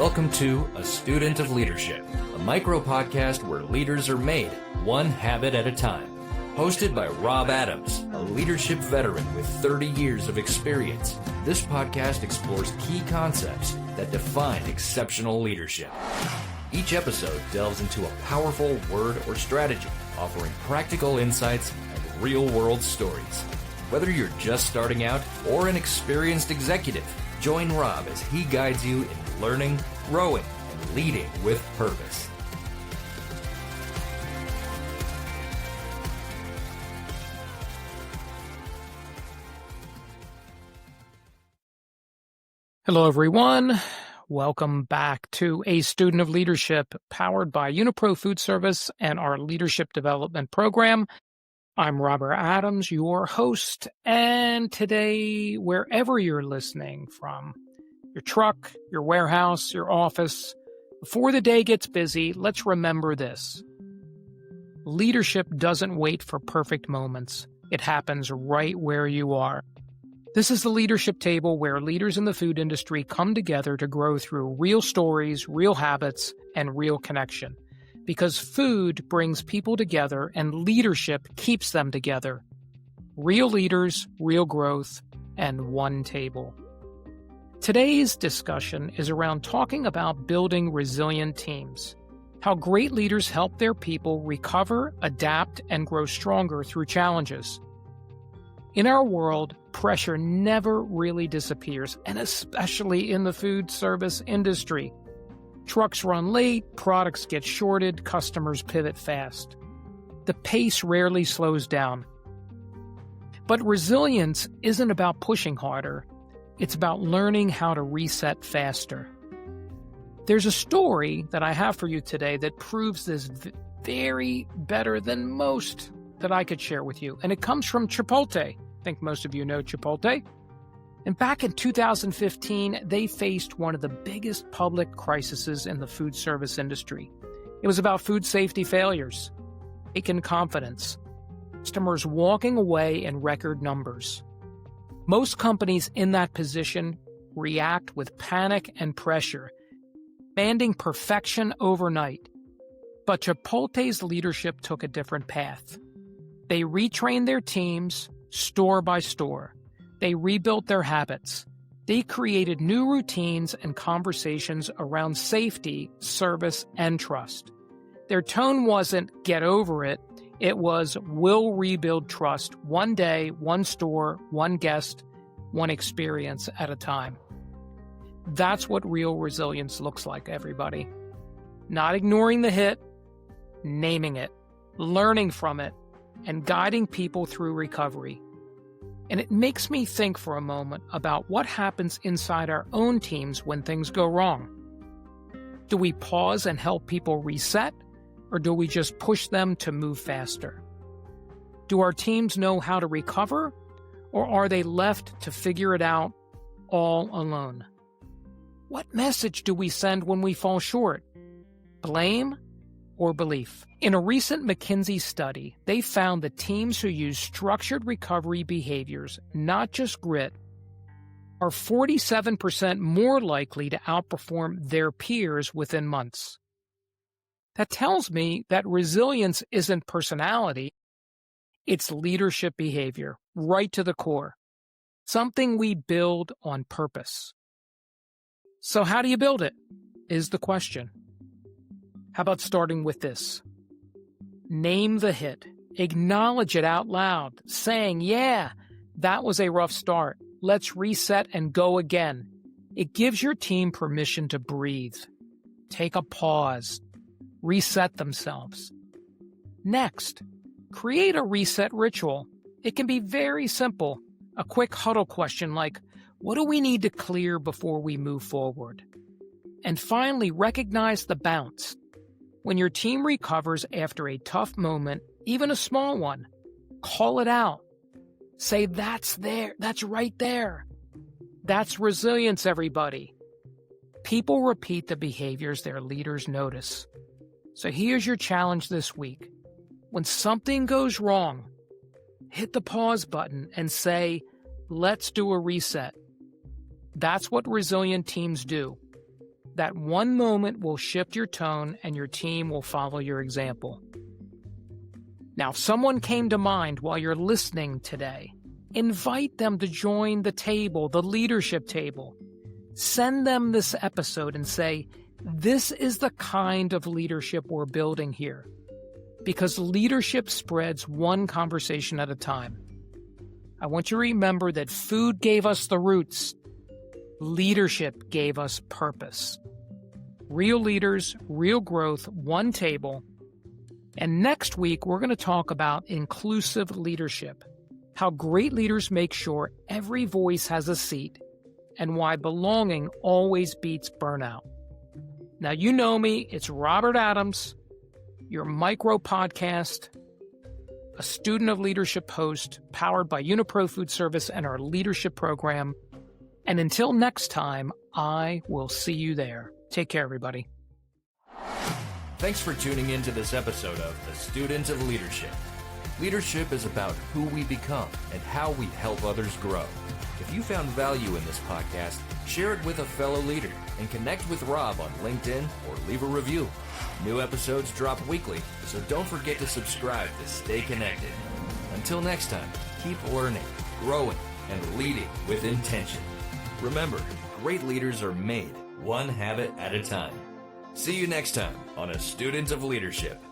Welcome to A Student of Leadership, a micro-podcast where leaders are made one habit at a time. Hosted by Rob Adams, a leadership veteran with 30 years of experience, this podcast explores key concepts that define exceptional leadership. Each episode delves into a powerful word or strategy, offering practical insights and real-world stories. Whether you're just starting out or an experienced executive, join Rob as he guides you in learning, growing, and leading with purpose. Hello, everyone. Welcome back to A Student of Leadership, powered by Unipro Foodservice and our Leadership Development Program. I'm Robert Adams, your host, and today, wherever you're listening from, your truck, your warehouse, your office, before the day gets busy, let's remember this. Leadership doesn't wait for perfect moments. It happens right where you are. This is the leadership table where leaders in the food industry come together to grow through real stories, real habits, and real connection. Because food brings people together and leadership keeps them together. Real leaders, real growth, and one table. Today's discussion is around talking about building resilient teams. How great leaders help their people recover, adapt, and grow stronger through challenges. In our world, pressure never really disappears, and especially in the food service industry. Trucks run late, products get shorted, customers pivot fast. The pace rarely slows down. But resilience isn't about pushing harder. It's about learning how to reset faster. There's a story that I have for you today that proves this very better than most that I could share with you, and it comes from Chipotle. I think most of you know Chipotle. And back in 2015, they faced one of the biggest public crises in the food service industry. It was about food safety failures, taken confidence, customers walking away in record numbers. Most companies in that position react with panic and pressure, demanding perfection overnight. But Chipotle's leadership took a different path. They retrained their teams store by store. They rebuilt their habits. They created new routines and conversations around safety, service, and trust. Their tone wasn't "get over it." It was "we'll rebuild trust one day, one store, one guest, one experience at a time." That's what real resilience looks like, everybody. Not ignoring the hit, naming it, learning from it, and guiding people through recovery. And it makes me think for a moment about what happens inside our own teams when things go wrong. Do we pause and help people reset, or do we just push them to move faster? Do our teams know how to recover, or are they left to figure it out all alone? What message do we send when we fall short? Blame or belief? In a recent McKinsey study, they found that teams who use structured recovery behaviors, not just grit, are 47% more likely to outperform their peers within months. That tells me that resilience isn't personality, it's leadership behavior, right to the core. Something we build on purpose. So how do you build it, is the question. How about starting with this? Name the hit. Acknowledge it out loud, saying, "Yeah, that was a rough start. Let's reset and go again." It gives your team permission to breathe, take a pause, reset themselves. Next, create a reset ritual. It can be very simple. A quick huddle question like, "What do we need to clear before we move forward?" And finally, recognize the bounce. When your team recovers after a tough moment, even a small one, call it out. Say, "That's there. That's right there." That's resilience, everybody. People repeat the behaviors their leaders notice. So here's your challenge this week. When something goes wrong, hit the pause button and say, "Let's do a reset." That's what resilient teams do. That one moment will shift your tone and your team will follow your example. Now, if someone came to mind while you're listening today, invite them to join the table, the leadership table. Send them this episode and say, this is the kind of leadership we're building here. Because leadership spreads one conversation at a time. I want you to remember that food gave us the roots. Leadership gave us purpose. Real leaders, real growth, one table. And next week, we're going to talk about inclusive leadership, how great leaders make sure every voice has a seat, and why belonging always beats burnout. Now, you know me, it's Robert Adams, your micro podcast, a student of leadership host, powered by Unipro Foodservice and our leadership program. And until next time, I will see you there. Take care, everybody. Thanks for tuning in to this episode of The Student of Leadership. Leadership is about who we become and how we help others grow. If you found value in this podcast, share it with a fellow leader and connect with Rob on LinkedIn or leave a review. New episodes drop weekly, so don't forget to subscribe to stay connected. Until next time, keep learning, growing, and leading with intention. Remember, great leaders are made one habit at a time. See you next time on A Student of Leadership.